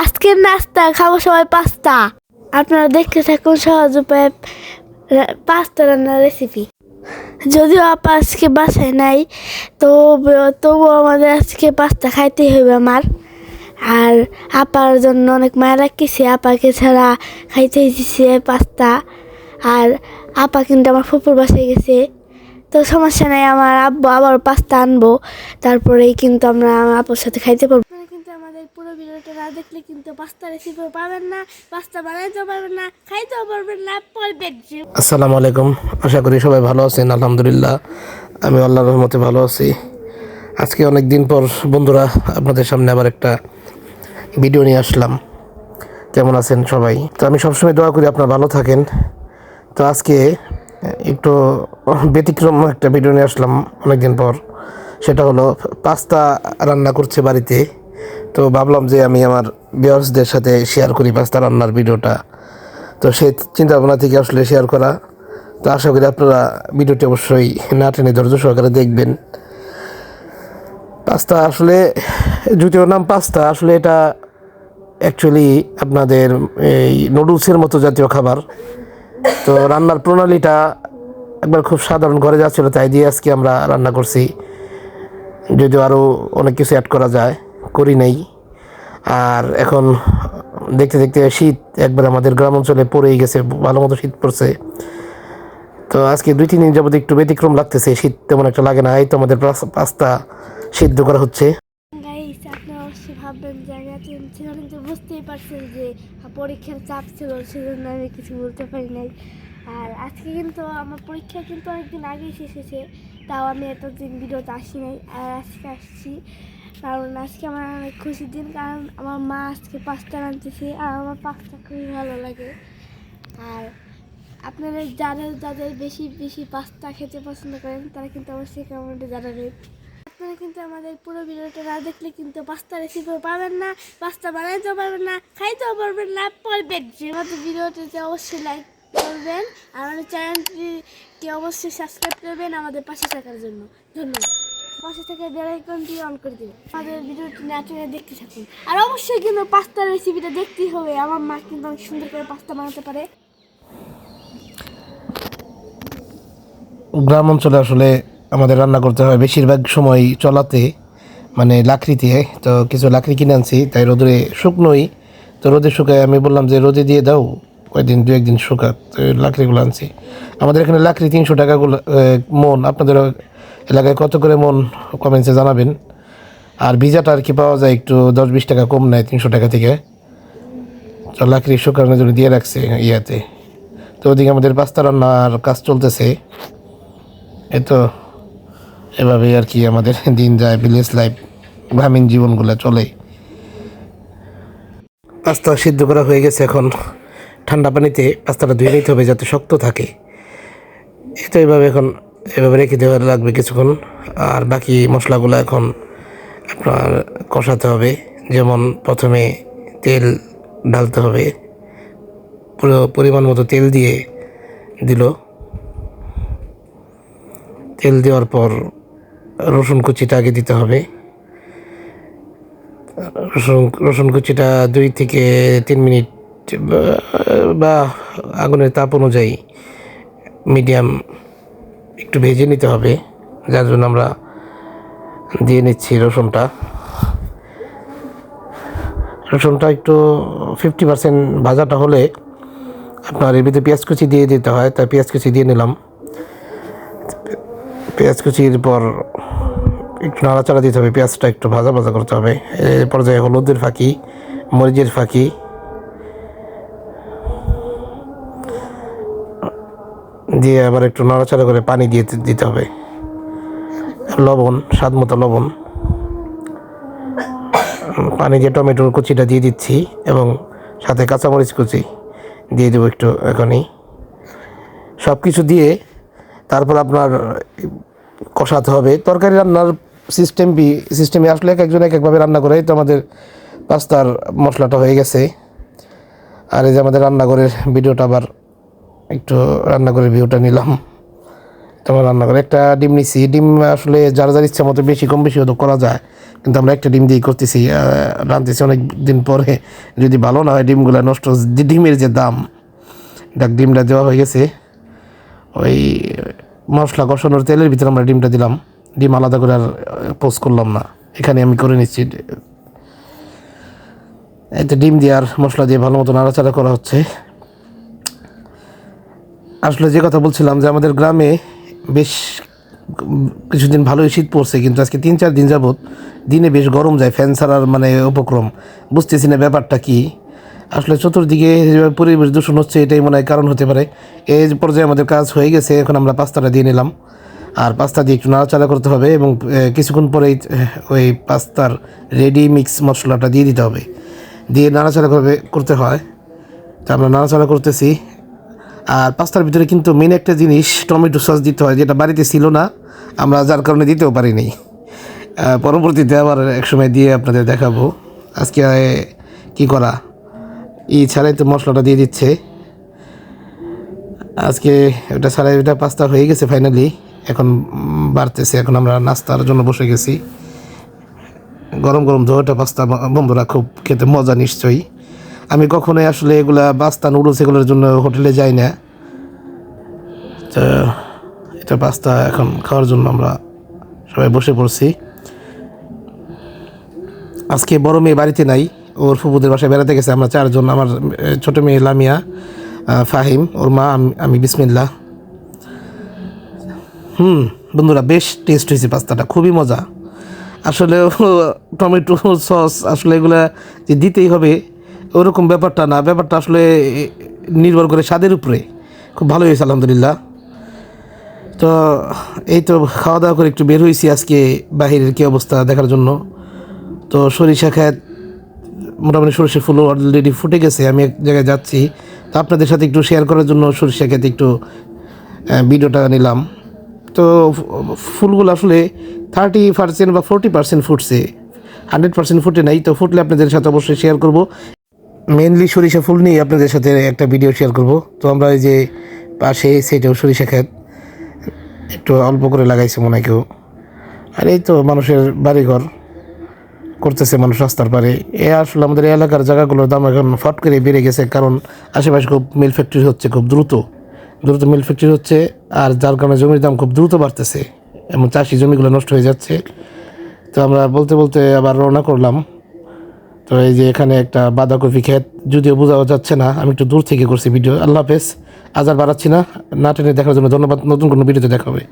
আজকের নাস্তা খাবো সবাই পাস্তা। আপনারা দেখতে থাকুন সহজ উপায়ে পাস্তা রান্নার রেসিপি। যদিও আপা আজকে বাসায় নাই, তো তবুও আমাদের আজকে পাস্তা খাইতেই হবে আমার। আর আপার জন্য অনেক মায়া রাখতেছি, আপাকে ছাড়া খাইতে দিচ্ছে পাস্তা। আর আপা কিন্তু আমার ফুপুর বাসায় গেছে, তো সমস্যা নাই, আমার আব্বু আবার পাস্তা আনবো, তারপরেই কিন্তু আমরা আপুর সাথে খাইতে পারবো। কিন্তু আমাদের পুরো ভিডিওটা না দেখলে কিন্তু পাস্তা রেসিপি পাবেন না, পাস্তা বানাইতেও পারবেন না, খাইতেও পারবেন না, পারবেন। আসসালামু আলাইকুম। আশা করি সবাই ভালো আছেন। আলহামদুলিল্লাহ, আমি আল্লাহর রহমতে ভালো আছি। আজকে অনেক দিন পর বন্ধুরা আপনাদের সামনে আবার একটা ভিডিও নিয়ে আসলাম। কেমন আছেন সবাই? তো আমি সবসময় দোয়া করি আপনারা ভালো থাকেন। তো আজকে একটু ব্যতিক্রম একটা ভিডিও নিয়ে আসলাম অনেক দিন পর। সেটা হলো পাস্তা রান্না করছে বাড়িতে। তো ভাবলাম যে আমি আমার ভিউয়ার্সদের সাথে শেয়ার করি পাস্তা রান্নার ভিডিওটা। তো সেই চিন্তা ভাবনা থেকে আসলে শেয়ার করা। তো আশা করি আপনারা ভিডিওটি অবশ্যই না টেনে ধৈর্য সহকারে দেখবেন। পাস্তা আসলে যদিও নাম পাস্তা, আসলে এটা অ্যাকচুয়ালি আপনাদের এই নুডলসের মতো জাতীয় খাবার। তো রান্নার প্রণালীটা একবার খুব সাধারণ ঘরে যাচ্ছিলো, তাই দিয়ে আজকে আমরা রান্না করছি। যদিও আরও অনেক কিছু অ্যাড করা যায়, করি নেই। আর এখন দেখতে দেখতে শীত একবার আমাদের গ্রাম অঞ্চলে পড়েই গেছে, ভালো মতো শীত পড়ছে। তো আজকে 2-3 দিন যাবত একটু ব্যতিক্রম লাগতেছে, শীত তেমন একটা লাগে না। এই তো আমাদের পাস্তা সিদ্ধ করা হচ্ছে। আপনারা অবশ্যই ভাববেন যে আমি এতদিন ছিল, কিন্তু বুঝতেই পারছেন যে পরীক্ষার চাপ ছিল, সেজন্য আমি কিছু বলতে পারি নাই। আর আজকে কিন্তু আমার পরীক্ষা কিন্তু অনেকদিন আগেই শেষ হয়েছে, তাও আমি এতদিন ভিডিওতে আসি নাই। আর আজকে আসছি কারণ আজকে আমার অনেক খুশির দিন, কারণ আমার মা আজকে পাস্তা রাঁধতেছে, আর আমার পাস্তা খুবই ভালো লাগে। আর আপনারা যাদের বেশি বেশি পাস্তা খেতে পছন্দ করেন, তারা কিন্তু অবশ্যই কমেন্টে জানাবেন। আপনারা কিন্তু আমাদের পুরো ভিডিওটা না দেখলে কিন্তু পাস্তা রেসিপি পাবেন না, পাস্তা বানাইতেও পারবেন না, খাইতেও পারবেন না, পারবেন। আমাদের ভিডিওটিতে অবশ্যই লাইক করবেন, আর আমাদের চ্যানেলটিকে অবশ্যই সাবস্ক্রাইব করবেন আমাদের পাশে থাকার জন্য। ধন্যবাদ। পাশে থেকে বেল আইকনটি অন করে দিন। আমাদের ভিডিওটি না টেনে দেখতে থাকুন। আর অবশ্যই কিন্তু পাস্তার রেসিপিটা দেখতেই হবে। আমার মা কিন্তু অনেক সুন্দর করে পাস্তা বানাতে পারে। গ্রাম অঞ্চলে আসলে আমাদের রান্না করতে হয় বেশিরভাগ সময় চলাতে, মানে লাকড়িতে। তো কিছু লাকড়ি কিনে আনছি, তাই রোদে শুকনোই। তো রোদে শুকায় আমি বললাম যে রোদে দিয়ে দাও, কয়েকদিন 2-1 দিন শুকাত। তো লাকড়িগুলো আনছি। আমাদের এখানে লাকড়ি 300 টাকা মন। আপনাদের এলাকায় কত করে মন কমেন্টসে জানাবেন। আর ভিজাটা আর কি পাওয়া যায় একটু 10-20 টাকা কম নেয় 300 টাকা থেকে। তো লাকড়ি শুকানোর জন্য দিয়ে রাখছে ইয়াতে। তো ওদিকে আমাদের পাস্তা রান্নার কাজ চলতেছে। তো এভাবেই আর কি আমাদের দিন যায়, ভিলেজ লাইফ, গ্রামীণ জীবনগুলো চলে। পাস্তা সিদ্ধ করা হয়ে গেছে। এখন ঠান্ডা পানিতে পাস্তাটা ধুয়ে নিতে হবে যাতে শক্ত থাকে। তো এভাবে রেখে দেওয়া লাগবে কিছুক্ষণ। আর বাকি মশলাগুলো এখন আপনার কষাতে হবে। যেমন প্রথমে তেল ঢালতে হবে, পুরো পরিমাণ মতো তেল দিয়ে দিল। তেল দেওয়ার পর রসুন কুচিটা আগে দিতে হবে। রসুন কুচিটা 2 থেকে 3 মিনিট বা আগুনের তাপ অনুযায়ী মিডিয়াম একটু ভেজে নিতে হবে, যার জন্য আমরা দিয়ে নিচ্ছি রসুনটা একটু 50% ভাজাটা হলে আপনার এর ভিতরে পেঁয়াজ কুচি দিয়ে দিতে হয়। তাই পেঁয়াজ কুচি দিয়ে নিলাম। পেঁয়াজ কুচির পর একটু নাড়াচাড়া দিতে হবে, পেঁয়াজটা একটু ভাজা ভাজা করতে হবে। এর পর্যায়ে হলুদের ফাঁকি, মরিচের ফাঁকি দিয়ে আবার একটু নাড়াচাড়া করে পানি দিয়ে দিতে হবে। লবণ, স্বাদ মতো লবণ। পানি দিয়ে টমেটোর কুচিটা দিয়ে দিচ্ছি এবং সাথে কাঁচামরিচ কুচি দিয়ে দেবো একটু এখনই। সব কিছু দিয়ে তারপর আপনার কষাতে হবে। তরকারি রান্নার সিস্টেমে আসলে একজন একভাবে রান্না করে। তো আমাদের পাস্তার মশলাটা হয়ে গেছে। আর এই যে আমাদের রান্নাঘরের ভিডিওটা, আবার একটু রান্নাঘরের ভিউটা নিলাম। তোমার রান্না করে একটা ডিম নিছি। ডিম আসলে যার যার ইচ্ছা মতো বেশি কম বেশি হতো করা যায়, কিন্তু আমরা একটা ডিম দিয়েই করতেছি। রাঁধতেছি অনেক দিন পরে, যদি ভালো না হয় ডিমগুলো নষ্ট, ডিমের যে দাম। দেখ ডিমটা দেওয়া হয়ে গেছে, ওই মশলা কষানোর তেলের ভিতরে আমরা ডিমটা দিলাম। ডিম আলাদা করে আর পোস্ট করলাম না, এখানে আমি করে নিচ্ছি। এতে ডিম দিয়ে আর মশলা দিয়ে ভালো মতো নাড়াচাড়া করা হচ্ছে। আসলে যে কথা বলছিলাম যে আমাদের গ্রামে বেশ কিছুদিন ভালোই শীত পড়ছে, কিন্তু আজকে 3-4 দিন যাবৎ দিনে বেশ গরম যায়, ফ্যান ছাড়ার মানে উপক্রম। বুঝতেছি না ব্যাপারটা কি। আসলে চতুর্দিকে যেভাবে পরিবেশ দূষণ হচ্ছে, এটাই মনে হয় কারণ হতে পারে। এই পর্যায়ে আমাদের কাজ হয়ে গেছে, এখন আমরা পাস্তাটা দিয়ে নিলাম। আর পাস্তা দিয়ে একটু নাড়াচাড়া করতে হবে, এবং কিছুক্ষণ পরেই ওই পাস্তার রেডি মিক্স মশলাটা দিয়ে দিতে হবে। দিয়ে নাড়াচাড়া করতে হয়। তো আমরা নাড়াচাড়া করতেছি। আর পাস্তার ভিতরে কিন্তু মেন একটা জিনিস টমেটো সস দিতে হয়, যেটা বাড়িতে ছিল না, আমরা যার কারণে দিতেও পারিনি। পরবর্তীতে আবার একসময় দিয়ে আপনাদের দেখাবো। আজকে কি করা, ছাড়াই তো মশলাটা দিয়ে দিচ্ছে। আজকে ওটা ছাড়াই ওটা পাস্তা হয়ে গেছে ফাইনালি, এখন বাড়তেছে। এখন আমরা নাস্তার জন্য বসে গেছি। গরম গরম ধোয়াটা পাস্তা বন্ধুরা, খুব খেতে মজা নিশ্চয়ই। আমি কখনোই আসলে এগুলা পাস্তা নুডলস এগুলোর জন্য হোটেলে যাই না। তো এটা পাস্তা এখন খাওয়ার জন্য আমরা সবাই বসে পড়ছি। আজকে বড় মেয়ে বাড়িতে নাই, ওর ফুপুদের বাসায় বেড়াতে গেছে। আমরা 4 জন, আমার ছোটো মেয়ে লামিয়া, ফাহিম, ওর মা, আমি বিসমিল্লাহ। বন্ধুরা বেশ টেস্ট হয়েছে পাস্তাটা, খুবই মজা। আসলে টমেটো সস আসলে এগুলা যে দিতেই হবে ওরকম ব্যাপারটা না, ব্যাপারটা আসলে নির্ভর করে স্বাদের উপরে। খুব ভালো হয়েছে আলহামদুলিল্লাহ। তো এই তো খাওয়া দাওয়া করে একটু বের হয়েছি আজকে বাহিরের কী অবস্থা দেখার জন্য। তো সরিষা ক্ষেত মোটামুটি সরিষা ফুল অলরেডি ফুটে গেছে। আমি এক জায়গায় যাচ্ছি, তো আপনাদের সাথে একটু শেয়ার করার জন্য সরিষা ক্ষেতে একটু ভিডিওটা নিলাম। তো ফুলগুলো আসলে 30% বা 40% ফুটছে, 100% ফুটে নাই। তো ফুটলে আপনাদের সাথে অবশ্যই শেয়ার করব। মেনলি সরিষা ফুল নিয়ে আপনাদের সাথে একটা ভিডিও শেয়ার করব। তো আমরা এই যে পাশে সেটাও সরিষা ক্ষেত, একটু অল্প করে লাগাইছে মনে হয় কেউ। আর এই তো মানুষের বাড়িঘর করতেছে মানুষ রাস্তার পারে। আসলে আমাদের এলাকার জায়গাগুলোর দাম এখন ফট করে বেড়ে গেছে, কারণ আশেপাশে খুব মিল ফ্যাক্টরি হচ্ছে, খুব দ্রুত মিল ফ্যাক্টরি হচ্ছে। আর যার কারণে জমির দাম খুব দ্রুত বাড়তেছে, এমন চাষি জমিগুলো নষ্ট হয়ে যাচ্ছে। তো আমরা বলতে বলতে আবার রওনা করলাম। তো এই যে এখানে একটা বাঁধাকপি ক্ষেত, যদিও বোঝা যাচ্ছে না, আমি একটু দূর থেকে করছি ভিডিও। আল্লাহ হাফেজ, আজ আর বাড়াচ্ছি না। টেনে দেখার জন্য ধন্যবাদ। নতুন কোনো ভিডিওতে দেখা হবে।